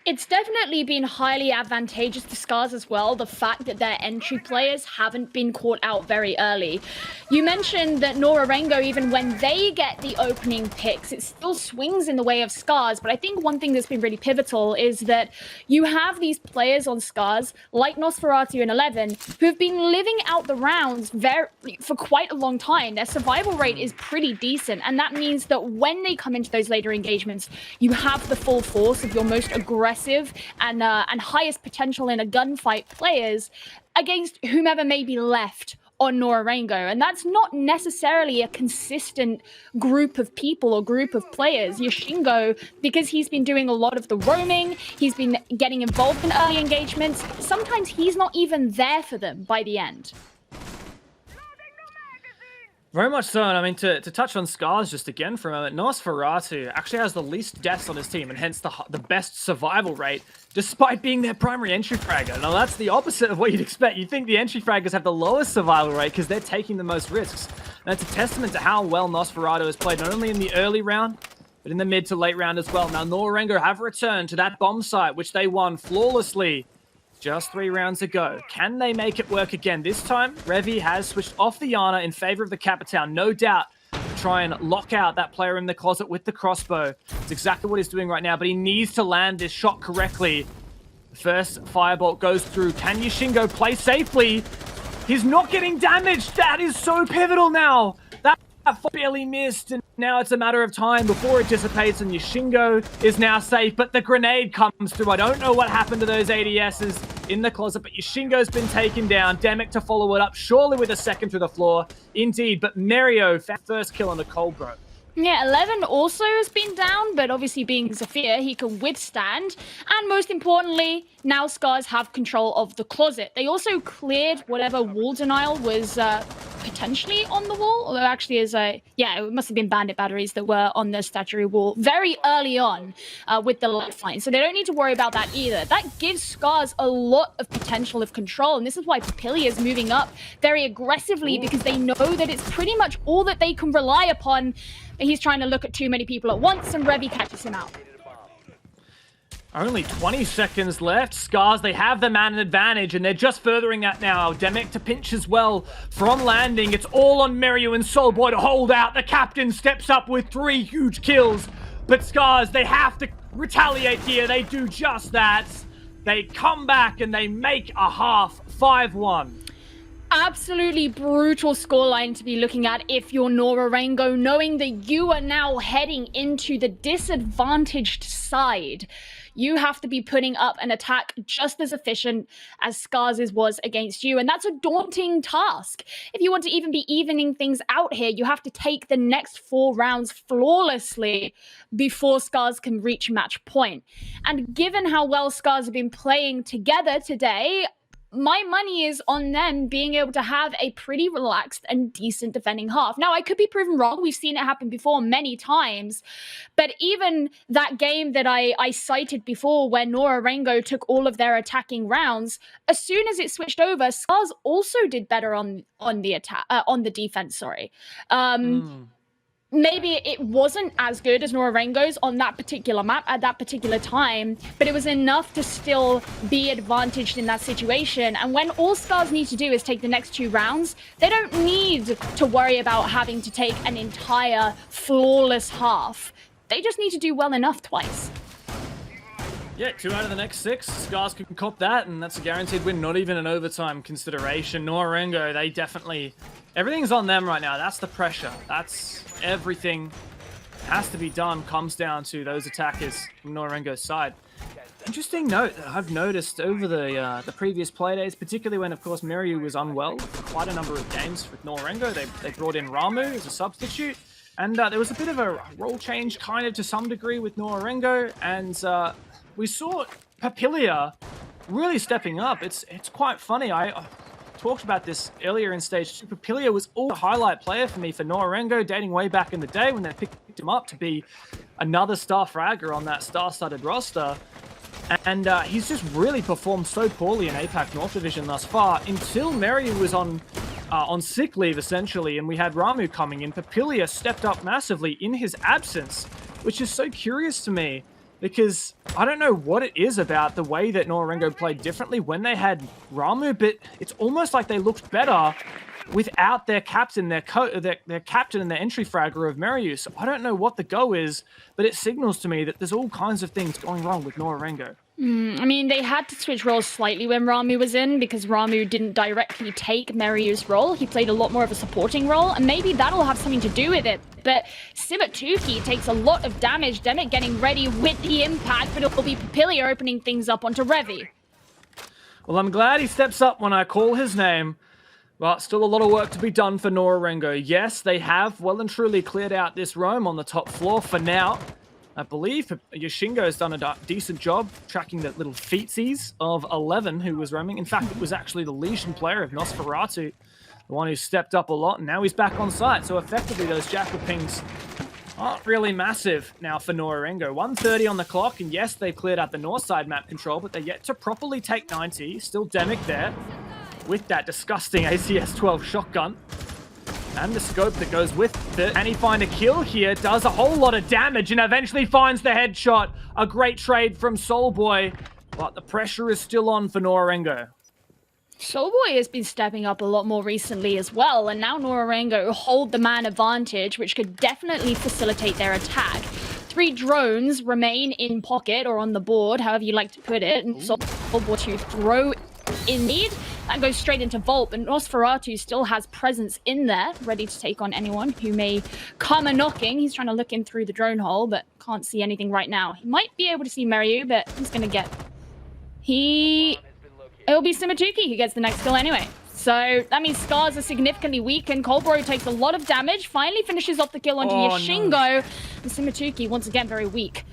It's definitely been highly advantageous to SCARZ as well, the fact that their entry players haven't been caught out very early. You mentioned that Nora-Rengo, even when they get the opening picks, it still swings in the way of SCARZ, but I think one thing that's been really pivotal is that you have these players on SCARZ, like Nosferatu and 11, who've been living out the rounds for quite a long time. Their survival rate is pretty decent, and that means that when they come into those later engagements, you have the full force of your most aggressive and highest potential in a gunfight players against whomever may be left on Nora-Rengo. And that's not necessarily a consistent group of people or group of players. Yashingo, because he's been doing a lot of the roaming, he's been getting involved in early engagements, sometimes he's not even there for them by the end. Very much so, and I mean, to touch on SCARZ just again for a moment, Nosferatu actually has the least deaths on his team and hence the best survival rate, despite being their primary entry fragger. Now that's the opposite of what you'd expect. You'd think the entry fraggers have the lowest survival rate because they're taking the most risks. And it's a testament to how well Nosferatu has played, not only in the early round, but in the mid to late round as well. Now Nora-Rengo have returned to that bomb site, which they won flawlessly. Just 3 rounds to go. Can they make it work again? This time, Revi has switched off the Yana in favor of the Capitan. No doubt to try and lock out that player in the closet with the crossbow. It's exactly what he's doing right now, but he needs to land this shot correctly. First firebolt goes through. Can Yashingo play safely? He's not getting damaged. That is so pivotal now. That barely missed, and now it's a matter of time before it dissipates, and Yashingo is now safe, but the grenade comes through. I don't know what happened to those ADSs in the closet, but Yashingo's been taken down. Demic to follow it up, surely with a second through the floor. Indeed, but Mario found first kill on the Cold Bro. Yeah, 11 also has been down, but obviously being Zafir, he can withstand. And most importantly, now SCARZ have control of the closet. They also cleared whatever wall denial was potentially on the wall, although actually it must have been bandit batteries that were on the statuary wall very early on with the lifeline. So they don't need to worry about that either. That gives SCARZ a lot of potential of control, and this is why Papilia is moving up very aggressively, because they know that it's pretty much all that they can rely upon. He's trying to look at too many people at once, and Revy catches him out. Only 20 seconds left. SCARZ, they have the man advantage, and they're just furthering that now. Demic to pinch as well from landing. It's all on Meryu and Soulboy to hold out. The captain steps up with 3 huge kills. But SCARZ, they have to retaliate here. They do just that. They come back and they make a half 5-1. Absolutely brutal scoreline to be looking at if you're Nora-Rengo, knowing that you are now heading into the disadvantaged side. You have to be putting up an attack just as efficient as SCARZ's was against you, and that's a daunting task. If you want to even be evening things out here, you have to take the next 4 rounds flawlessly before SCARZ can reach match point. And given how well SCARZ have been playing together today, my money is on them being able to have a pretty relaxed and decent defending half. Now, I could be proven wrong. We've seen it happen before many times. But even that game that I cited before where Nora-Rengo took all of their attacking rounds, as soon as it switched over, SCARZ also did better on the defense, sorry. Maybe it wasn't as good as Nora-Rengo's on that particular map at that particular time, but it was enough to still be advantaged in that situation. And when all SCARZ need to do is take the next 2 rounds, they don't need to worry about having to take an entire flawless half. They just need to do well enough twice. Yeah, 2 out of the next 6. SCARZ can cop that, and that's a guaranteed win, not even an overtime consideration. Nora-Rengo, they definitely... Everything's on them right now. That's the pressure. That's everything has to be done. Comes down to those attackers from Nora-Rengo's side. Interesting note that I've noticed over the previous playdays, particularly when, of course, Meryu was unwell for quite a number of games with Nora-Rengo. They brought in Ramu as a substitute, and there was a bit of a role change, kind of to some degree, with Nora-Rengo, and we saw Papilia really stepping up. It's quite funny. I talked about this earlier in stage 2. Papilia was all the highlight player for me for Nora-Rengo, dating way back in the day when they picked him up to be another star fragger on that star-studded roster. And he's just really performed so poorly in APAC North Division thus far until Meryu was on sick leave, essentially, and we had Ramu coming in. Papilia stepped up massively in his absence, which is so curious to me, because I don't know what it is about the way that Nora-Rengo played differently when they had Ramu, but it's almost like they looked better without their captain, their captain and their entry fragger of Meryu. So I don't know what the go is, but it signals to me that there's all kinds of things going wrong with Nora-Rengo. I mean, they had to switch roles slightly when Ramu was in, because Ramu didn't directly take Meryu's role. He played a lot more of a supporting role, and maybe that'll have something to do with it. But Simatuki takes a lot of damage. Demic getting ready with the impact, but it'll be Papilia opening things up onto Revy. Well, I'm glad he steps up when I call his name. But still a lot of work to be done for Nora-Rengo. Yes, they have well and truly cleared out this roam on the top floor for now. I believe Yashingo has done a decent job tracking the little feetsies of 11 who was roaming. In fact, it was actually the Legion player of Nosferatu, the one who stepped up a lot, and now he's back on site. So effectively, those Jackal pings aren't really massive now for Nora-Rengo. 1:30 on the clock, and yes, they've cleared out the north side map control, but they're yet to properly take 90. Still Demic there with that disgusting ACS-12 shotgun. And the scope that goes with it. Can he find a kill here? Does a whole lot of damage and eventually finds the headshot. A great trade from Soulboy, but the pressure is still on for Nora-Rengo. Soulboy has been stepping up a lot more recently as well, and now Nora-Rengo hold the man advantage, which could definitely facilitate their attack. 3 drones remain in pocket or on the board, however you like to put it, and Soulboy to throw in lead. That goes straight into Vault, but Nosferatu still has presence in there, ready to take on anyone who may come a-knocking. He's trying to look in through the drone hole, but can't see anything right now. He might be able to see Meryu, but he's going to get... It'll be Simatuki who gets the next kill anyway. So that means SCARZ are significantly weak, and Colbro takes a lot of damage, finally finishes off the kill onto Yashingo. No. And Simatuki, once again, very weak.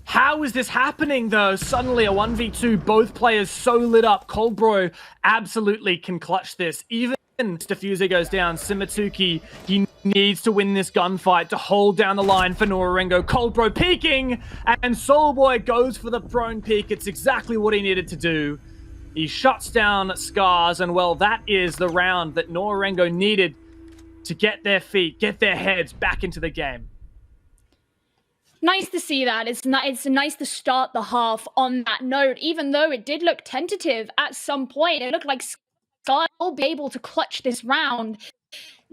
How is this happening, though? Suddenly a 1v2, both players so lit up. Colbro absolutely can clutch this. Even Diffuser goes down, Simatuki, he needs to win this gunfight to hold down the line for Nora-Rengo. Colbro peeking, and Soulboy goes for the prone peek. It's exactly what he needed to do. He shuts down SCARZ, and well, that is the round that Nora-Rengo needed to get their feet, get their heads back into the game. Nice to see that. It's nice to start the half on that note, even though it did look tentative at some point. It looked like SCARZ will be able to clutch this round,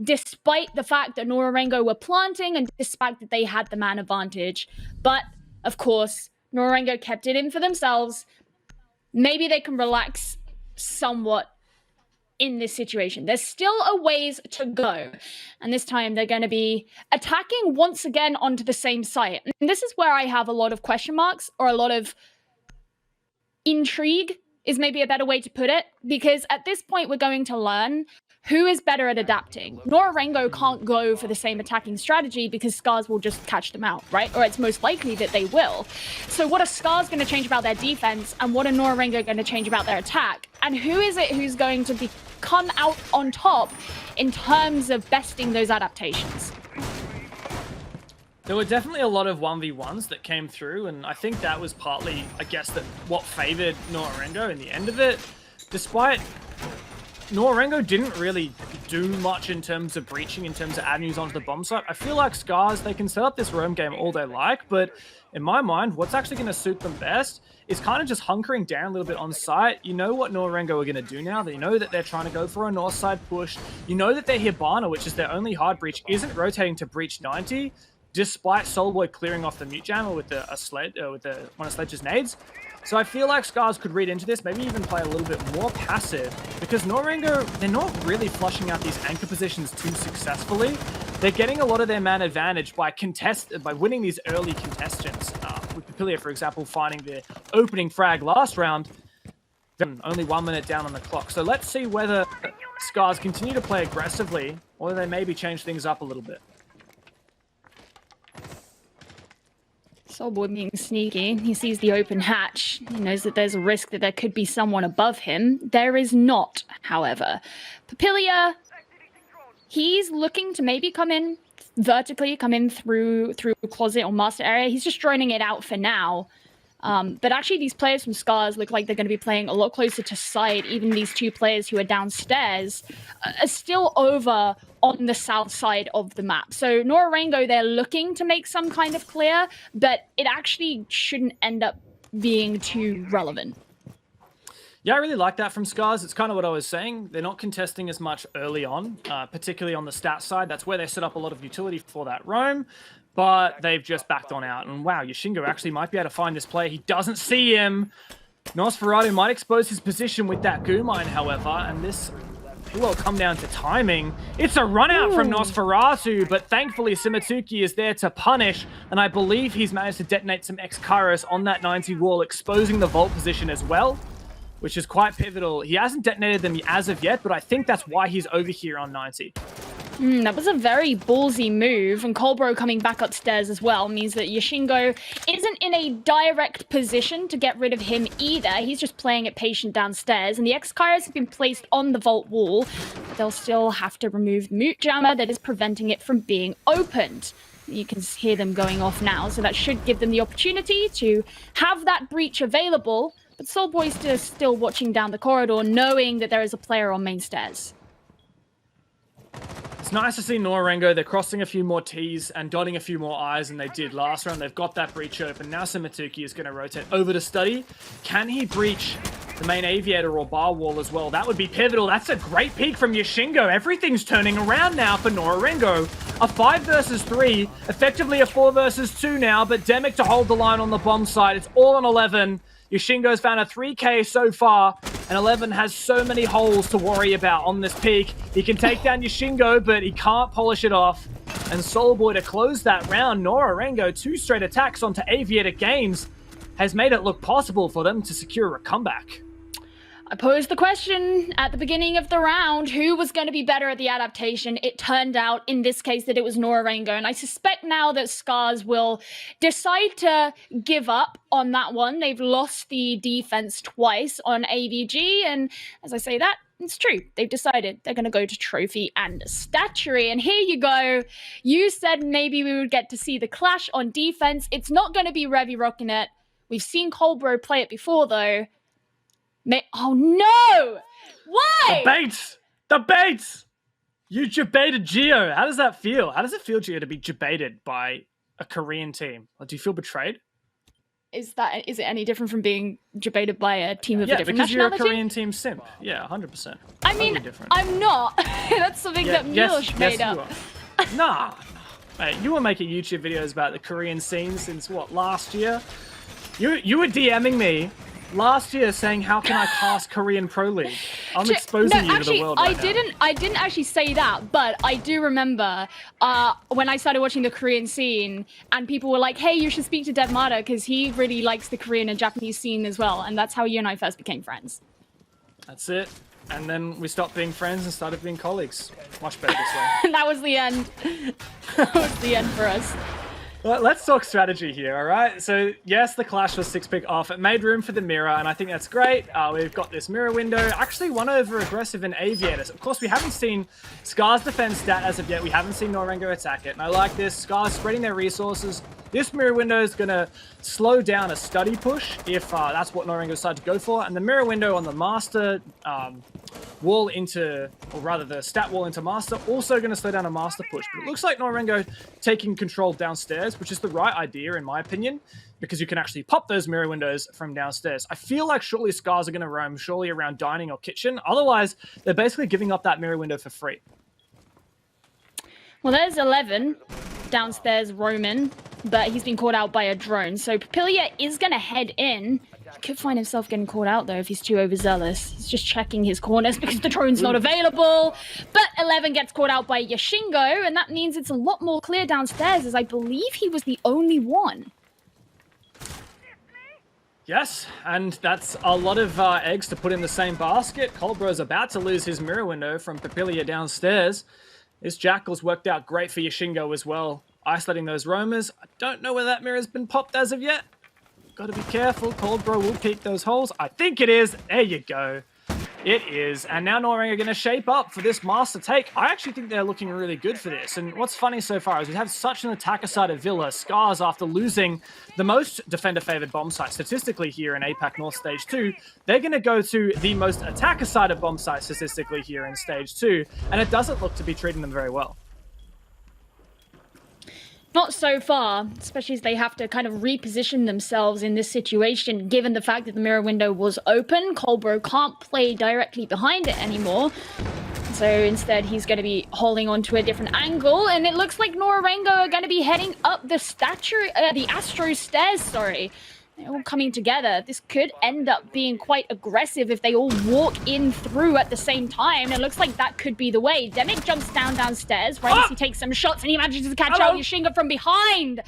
despite the fact that Nora-Rengo were planting and despite that they had the man advantage. But, of course, Nora-Rengo kept it in for themselves. Maybe they can relax somewhat in this situation. There's still a ways to go. And this time they're going to be attacking once again onto the same site. And this is where I have a lot of question marks, or a lot of intrigue is maybe a better way to put it. Because at this point we're going to learn who is better at adapting. Nora-Rengo can't go for the same attacking strategy because SCARZ will just catch them out, right? Or it's most likely that they will. So what are SCARZ going to change about their defense, and what are Nora-Rengo going to change about their attack? And who is it who's going to come out on top in terms of besting those adaptations? There were definitely a lot of 1v1s that came through, and I think that was partly, I guess, that what favored Nora-Rengo in the end of it. Despite Nora-Rengo didn't really do much in terms of breaching, in terms of avenues onto the bomb site. I feel like SCARZ, they can set up this roam game all they like, but in my mind, what's actually going to suit them best is kind of just hunkering down a little bit on site. You know what Nora-Rengo are going to do now. They know that they're trying to go for a north side push. You know that their Hibana, which is their only hard breach, isn't rotating to breach 90, despite Soulboy clearing off the mute jammer with one of Sledge's nades. So I feel like SCARZ could read into this, maybe even play a little bit more passive, because Nora-Rengo, they're not really flushing out these anchor positions too successfully. They're getting a lot of their man advantage by winning these early contestants. With Papilia, for example, finding the opening frag last round, only 1 minute down on the clock. So let's see whether SCARZ continue to play aggressively, or they maybe change things up a little bit. Soulboy being sneaky, he sees the open hatch. He knows that there's a risk that there could be someone above him. There is not, however. Papilia, he's looking to maybe come in vertically, come in through closet or master area. He's just droning it out for now. But actually these players from SCARZ look like they're going to be playing a lot closer to site. Even these two players who are downstairs are still over on the south side of the map. So Nora-Rengo, they're looking to make some kind of clear, but it actually shouldn't end up being too relevant. Yeah, I really like that from SCARZ. It's kind of what I was saying. They're not contesting as much early on, particularly on the stat side. That's where they set up a lot of utility for that roam, but they've just backed on out. And wow, Yashingo actually might be able to find this player. He doesn't see him. Nosferatu might expose his position with that goo mine, however, and this will come down to timing. It's a run out from Nosferatu, but thankfully Simatuki is there to punish, and I believe he's managed to detonate some SCARZ on that 90 wall, exposing the vault position as well, which is quite pivotal. He hasn't detonated them as of yet, but I think that's why he's over here on 90. That was a very ballsy move, and Colbro coming back upstairs as well means that Yashingo isn't in a direct position to get rid of him either. He's just playing it patient downstairs, and the SCARZ have been placed on the vault wall. They'll still have to remove the mute jammer that is preventing it from being opened. You can hear them going off now, so that should give them the opportunity to have that breach available, but Soulboy's just still watching down the corridor, knowing that there is a player on main stairs. It's nice to see Nora-Rengo. They're crossing a few more T's and dotting a few more I's than they did last round. They've got that breach open. Now Simatuki is going to rotate over to study. Can he breach the main aviator or bar wall as well? That would be pivotal. That's a great peek from Yashingo. Everything's turning around now for Nora-Rengo. A 5 versus 3, effectively a 4 versus 2 now, but Demic to hold the line on the bomb side. It's all on 11. Yoshingo's found a 3K so far, and 11 has so many holes to worry about on this peak. He can take down Yoshingo, but he can't polish it off. And Soulboy to close that round. Nora-Rengo, 2 straight attacks onto Aviator Games, has made it look possible for them to secure a comeback. I posed the question at the beginning of the round, who was going to be better at the adaptation? It turned out, in this case, that it was Nora-Rengo, and I suspect now that SCARZ will decide to give up on that one. They've lost the defense twice on AVG, and as I say that, it's true. They've decided they're going to go to trophy and statuary. And here you go. You said maybe we would get to see the clash on defense. It's not going to be Revy rocking it. We've seen Colbro play it before, though. Oh, no! Why? The baits! You jebaited Geo. How does that feel? How does it feel, Geo, to be jebaited by a Korean team? Do you feel betrayed? Is it any different from being jebaited by a team of a different because nationality? you're a Korean team simp. Yeah, 100%. I mean, I'm not. That's something that Milosh made up. Nah. Mate, you were making YouTube videos about the Korean scene since, what, last year? You were DMing me last year saying, how can I cast Korean Pro League? I'm exposing you to the world right now. I didn't actually say that, but I do remember when I started watching the Korean scene and people were like, hey, you should speak to Devmata because he really likes the Korean and Japanese scene as well. And that's how you and I first became friends. That's it. And then we stopped being friends and started being colleagues. Much better this way. That was the end. That was the end for us. Let's talk strategy here, all right? So, yes, the clash was 6-pick off. It made room for the mirror, and I think that's great. We've got this mirror window. Actually, one over aggressive in Aviators. Of course, we haven't seen SCARZ defense stat as of yet. We haven't seen Nora-Rengo attack it, and I like this. SCARZ spreading their resources. This mirror window is going to slow down a study push if that's what Nora-Rengo decided to go for. And the mirror window on the master wall into, or rather the stat wall into master, also going to slow down a master push. But it looks like Nora-Rengo taking control downstairs, which is the right idea in my opinion, because you can actually pop those mirror windows from downstairs. I feel like surely SCARZ are going to roam surely around dining or kitchen. Otherwise, they're basically giving up that mirror window for free. Well, there's 11 downstairs roaming, but he's been caught out by a drone. So Papilia is going to head in. He could find himself getting caught out, though, if he's too overzealous. He's just checking his corners because the drone's not available. But 11 gets caught out by Yoshingo, and that means it's a lot more clear downstairs, as I believe he was the only one. Yes, and that's a lot of eggs to put in the same basket. Colbro's about to lose his mirror window from Papilia downstairs. This Jackal's worked out great for Yoshingo as well. Isolating those roamers. I don't know whether that mirror's been popped as of yet. Got to be careful. Coldbro will peek those holes. I think it is. There you go. It is. And now Nora-Rengo are going to shape up for this master take. I actually think they're looking really good for this. And what's funny so far is we have such an attacker side of Villa. SCARZ, after losing the most defender-favored bomb site statistically here in APAC North Stage 2, they're going to go to the most attacker side of bomb site statistically here in Stage 2. And it doesn't look to be treating them very well. Not so far, especially as they have to kind of reposition themselves in this situation, given the fact that the mirror window was open. Colbro can't play directly behind it anymore. So instead, he's going to be holding on to a different angle, and it looks like Nora-Rengo are going to be heading up the Astro stairs, sorry. They're all coming together. This could end up being quite aggressive if they all walk in through at the same time. It looks like that could be the way. Demic jumps downstairs, right? He takes some shots and he manages to catch out Yoshingo from behind.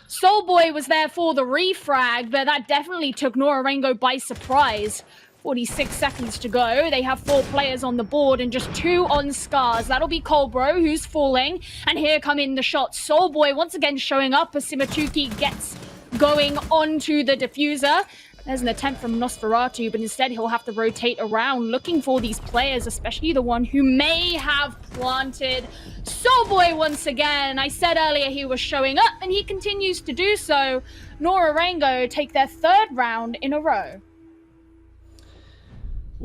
Soulboy was there for the refrag, but that definitely took Nora-Rengo by surprise. 46 seconds to go. They have 4 players on the board and just 2 on SCARZ. That'll be Colbro, who's falling. And here come in the shots. Soulboy once again showing up as Simatuki gets going onto the diffuser. There's an attempt from Nosferatu, but instead he'll have to rotate around looking for these players, especially the one who may have planted. Soulboy once again. I said earlier he was showing up, and he continues to do so. Nora-Rengo take their 3rd round in a row.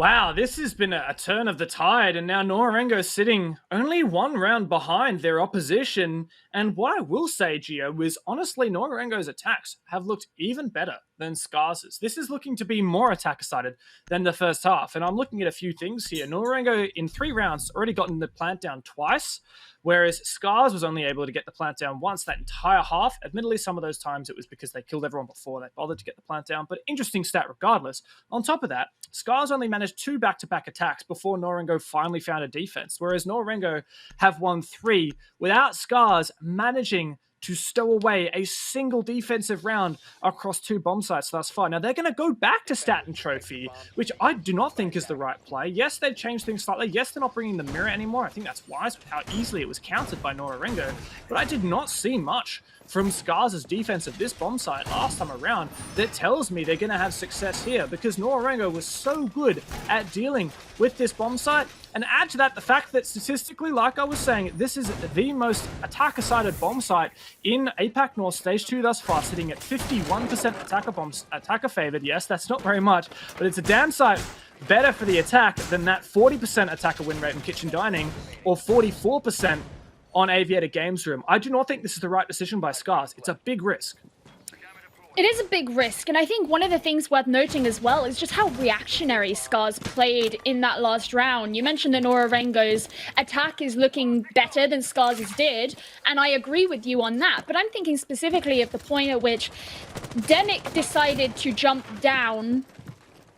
Wow, this has been a turn of the tide, and now Nora-Rengo sitting only 1 round behind their opposition. And what I will say, Gio, is honestly Nora-Rengo's attacks have looked even better than SCARZ's. This is looking to be more attacker-sided than the first half, and I'm looking at a few things here. Nora-Rengo, in 3 rounds, already gotten the plant down twice, whereas SCARZ was only able to get the plant down once that entire half. Admittedly, some of those times it was because they killed everyone before they bothered to get the plant down, but interesting stat regardless. On top of that, SCARZ only managed 2 back-to-back attacks before Nora-Rengo finally found a defense, whereas Nora-Rengo have won 3 without SCARZ managing to stow away a single defensive round across 2 bomb sites thus far. Now, they're going to go back to Stat and Trophy, which I do not think is the right play. Yes, they've changed things slightly. Yes, they're not bringing the mirror anymore. I think that's wise with how easily it was countered by Nora-Rengo, but I did not see much from SCARZ's defense of this bomb site last time around that tells me they're going to have success here, because Nora-Rengo was so good at dealing with this bomb site. And add to that the fact that statistically, like I was saying, this is the most attacker-sided bomb site in APAC North Stage 2 thus far, sitting at 51% attacker favored. Yes, that's not very much, but it's a damn sight better for the attack than that 40% attacker win rate in Kitchen Dining or 44% on Aviator Games Room. I do not think this is the right decision by SCARZ. It's a big risk. It is a big risk, and I think one of the things worth noting as well is just how reactionary SCARZ played in that last round. You mentioned that Nora-Rengo's attack is looking better than SCARZ's did, and I agree with you on that, but I'm thinking specifically of the point at which Demic decided to jump down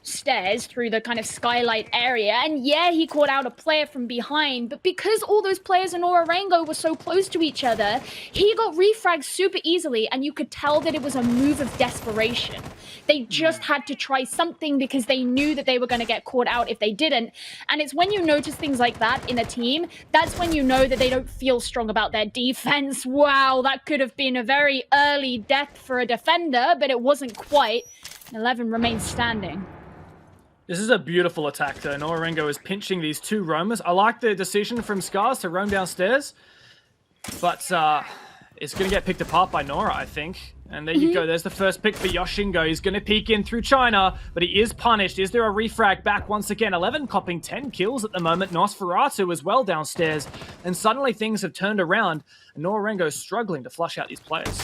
stairs through the kind of skylight area, and yeah, he caught out a player from behind, but because all those players in Nora-Rengo were so close to each other, he got refragged super easily, and you could tell that it was a move of desperation. They just had to try something because they knew that they were going to get caught out if they didn't. And it's when you notice things like that in a team, that's when you know that they don't feel strong about their defense. Wow, that could have been a very early death for a defender, but it wasn't quite. 11 remains standing. This is a beautiful attack, though. Nora-Rengo is pinching these 2 roamers. I like the decision from SCARZ to roam downstairs, but it's going to get picked apart by Nora, I think. And there you go. There's the first pick for Yoshingo. He's going to peek in through China, but he is punished. Is there a refrag back once again? 11 copping 10 kills at the moment. Nosferatu as well downstairs. And suddenly things have turned around. And Nora-Rengo is struggling to flush out these players.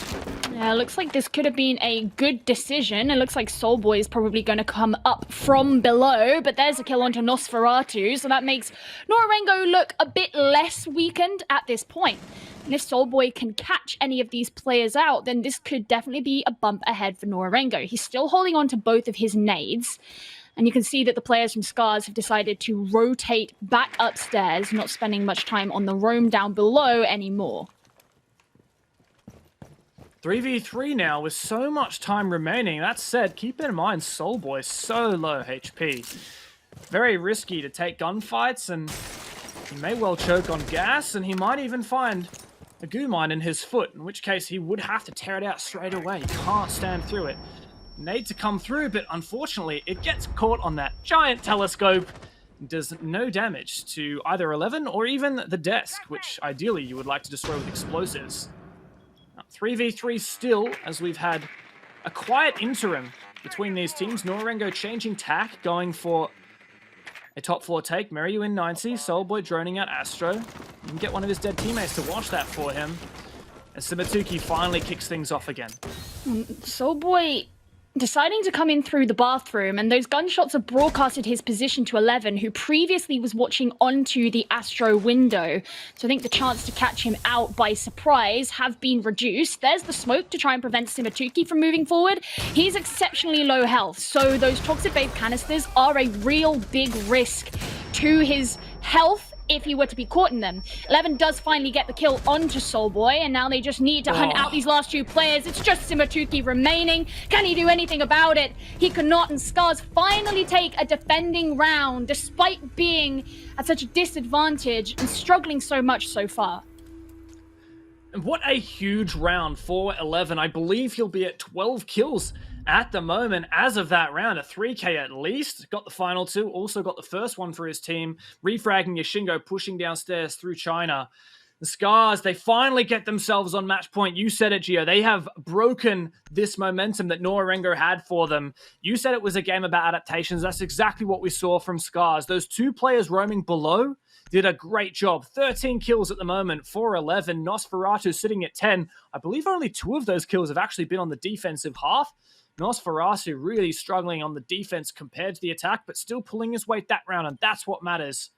Yeah, looks like this could have been a good decision. It looks like Soulboy is probably going to come up from below, but there's a kill onto Nosferatu, so that makes Nora-Rengo look a bit less weakened at this point. And if Soulboy can catch any of these players out, then this could definitely be a bump ahead for Nora-Rengo. He's still holding on to both of his nades, and you can see that the players from SCARZ have decided to rotate back upstairs, not spending much time on the roam down below anymore. 3v3 now with so much time remaining. That said, keep in mind Soulboy so low HP. Very risky to take gunfights, and he may well choke on gas, and he might even find a goo mine in his foot, in which case he would have to tear it out straight away. He can't stand through it. Need to come through, but unfortunately it gets caught on that giant telescope and does no damage to either 11 or even the desk, which ideally you would like to destroy with explosives. 3v3 still, as we've had a quiet interim between these teams. Nora-Rengo changing tack, going for a top 4 take. Meryu in 90, Soulboy droning out Astro. You can get one of his dead teammates to watch that for him. And Simatuki finally kicks things off again. Soulboy deciding to come in through the bathroom, and those gunshots have broadcasted his position to 11, who previously was watching onto the Astro window. So I think the chance to catch him out by surprise have been reduced. There's the smoke to try and prevent Simatuki from moving forward. He's exceptionally low health, so those toxic vape canisters are a real big risk to his health if he were to be caught in them. 11 does finally get the kill onto Soulboy, and now they just need to hunt out these last 2 players. It's just Simatuki remaining. Can he do anything about it? He cannot, and SCARZ finally take a defending round, despite being at such a disadvantage and struggling so much so far. And what a huge round for 11. I believe he'll be at 12 kills at the moment as of that round. A 3k at least. Got the final 2. Also got the first one for his team. Refragging Yoshingo, pushing downstairs through China. The SCARZ, they finally get themselves on match point. You said it, Gio. They have broken this momentum that Nora-Rengo had for them. You said it was a game about adaptations. That's exactly what we saw from SCARZ. Those two players roaming below did a great job. 13 kills at the moment, 4-11. Nosferatu sitting at 10. I believe only 2 of those kills have actually been on the defensive half. Nosferatu really struggling on the defense compared to the attack, but still pulling his weight that round, and that's what matters.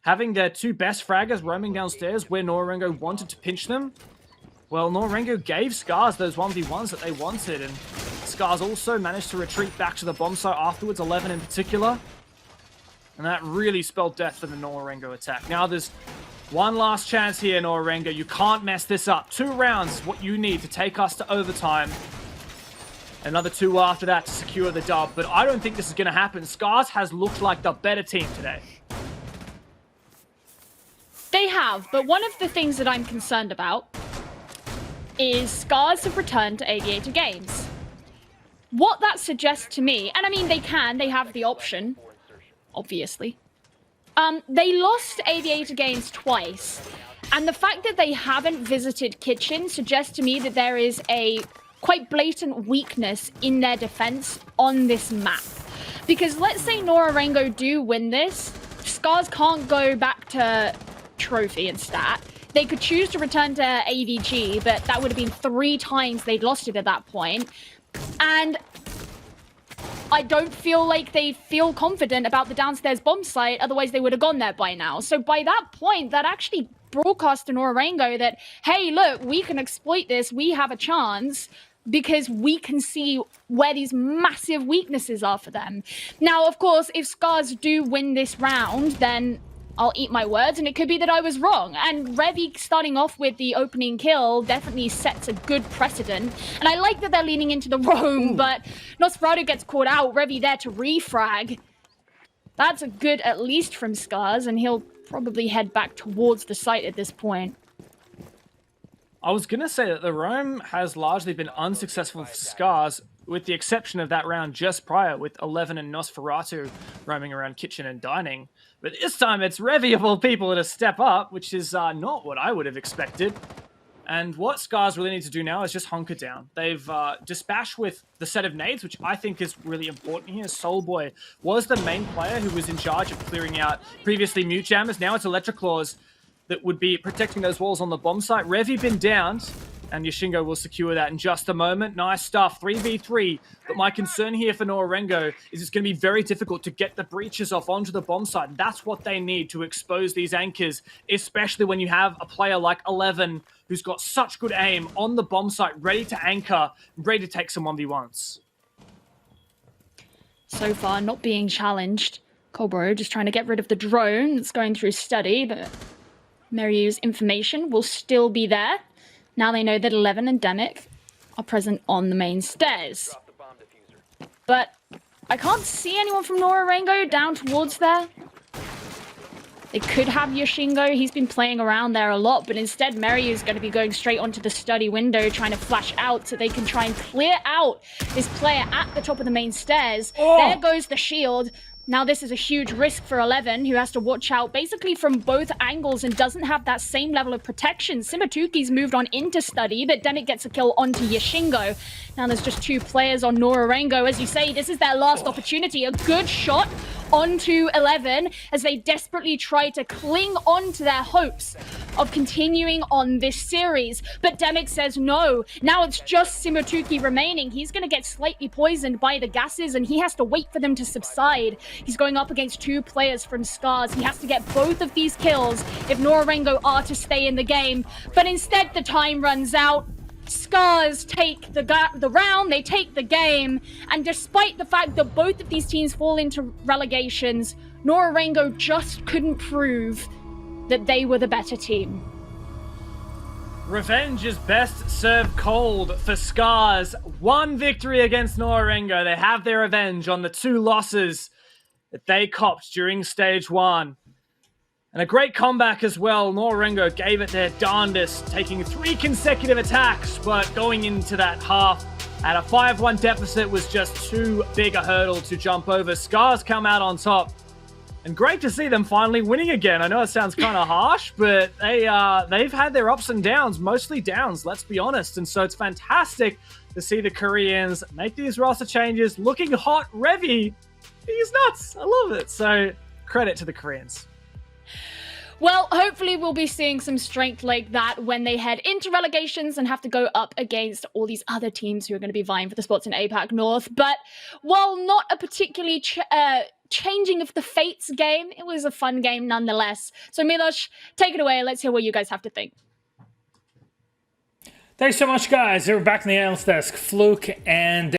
Having their 2 best fraggers roaming downstairs where Nora-Rengo wanted to pinch them, well, Nora-Rengo gave SCARZ those 1v1s that they wanted, and SCARZ also managed to retreat back to the bomb site afterwards, 11 in particular. And that really spelled death for the Nora-Rengo attack. Now there's one last chance here, Nora-Rengo. You can't mess this up. 2 rounds is what you need to take us to overtime. Another 2 after that to secure the dub. But I don't think this is going to happen. SCARZ has looked like the better team today. They have, but one of the things that I'm concerned about is SCARZ have returned to Aviator Games. What that suggests to me, and I mean they have the option, obviously. They lost Aviator Games twice, and the fact that they haven't visited Kitchen suggests to me that there is a quite blatant weakness in their defense on this map. Because let's say Nora-Rengo do win this, SCARZ can't go back to Trophy and Stat. They could choose to return to AVG, but that would have been 3 times they'd lost it at that point. And I don't feel like they feel confident about the downstairs bomb site, otherwise they would have gone there by now. So by that point, that actually broadcast to Nora-Rengo that, hey, look, we can exploit this, we have a chance, because we can see where these massive weaknesses are for them. Now, of course, if SCARZ do win this round, then I'll eat my words, and it could be that I was wrong. And Revi starting off with the opening kill definitely sets a good precedent. And I like that they're leaning into the roam, but Nosferatu gets caught out, Revi there to refrag. That's a good at least from SCARZ, and he'll probably head back towards the site at this point. I was going to say that the roam has largely been unsuccessful for SCARZ, with the exception of that round just prior, with 11 and Nosferatu roaming around kitchen and dining. But this time it's Revi of all people to step up, which is not what I would have expected. And what SCARZ really need to do now is just hunker down. They've dispatched with the set of nades, which I think is really important here. Soulboy was the main player who was in charge of clearing out previously mute jammers. Now it's Electroclaws that would be protecting those walls on the bomb site. Revi been downed, and Yashingo will secure that in just a moment. Nice stuff, 3v3. But my concern here for Nora-Rengo is it's going to be very difficult to get the breaches off onto the bomb site. And that's what they need to expose these anchors, especially when you have a player like 11 who's got such good aim on the bomb site, ready to anchor, ready to take some 1v1s. So far, not being challenged. Cobro just trying to get rid of the drone that's going through study, but Meryu's information will still be there. Now they know that 11 and Demic are present on the main stairs. But I can't see anyone from Nora-Rengo down towards there. They could have Yashingo. He's been playing around there a lot, but instead Meryu is going to be going straight onto the study window, trying to flash out so they can try and clear out this player at the top of the main stairs. Oh. There goes the shield. Now this is a huge risk for 11, who has to watch out basically from both angles and doesn't have that same level of protection. Simatuki's moved on into study, but Demic gets a kill onto Yashingo. Now there's just 2 players on Nora-Rengo. As you say, this is their last opportunity. A good shot onto 11 as they desperately try to cling on to their hopes of continuing on this series. But Demic says no. Now it's just Simatuki remaining. He's going to get slightly poisoned by the gases, and he has to wait for them to subside. He's going up against 2 players from SCARZ. He has to get both of these kills if Nora-Rengo are to stay in the game. But instead, the time runs out. SCARZ take the round, they take the game, and despite the fact that both of these teams fall into relegations, Nora-Rengo just couldn't prove that they were the better team. Revenge is best served cold for SCARZ. 1 victory against Nora-Rengo. They have their revenge on the 2 losses that they copped during stage 1. And a great comeback as well. Nora-Rengo gave it their darndest, taking 3 consecutive attacks, but going into that half at a 5-1 deficit was just too big a hurdle to jump over. SCARZ come out on top. And great to see them finally winning again. I know it sounds kind of harsh, but they've had their ups and downs, mostly downs, let's be honest. And so it's fantastic to see the Koreans make these roster changes, looking hot. Revy, he's nuts. I love it. So credit to the Koreans. Well, hopefully we'll be seeing some strength like that when they head into relegations and have to go up against all these other teams who are going to be vying for the spots in APAC North. But while not a particularly changing of the fates game, it was a fun game nonetheless. So Milos, take it away. Let's hear what you guys have to think. Thanks so much, guys. We're back in the analyst desk. Fluke and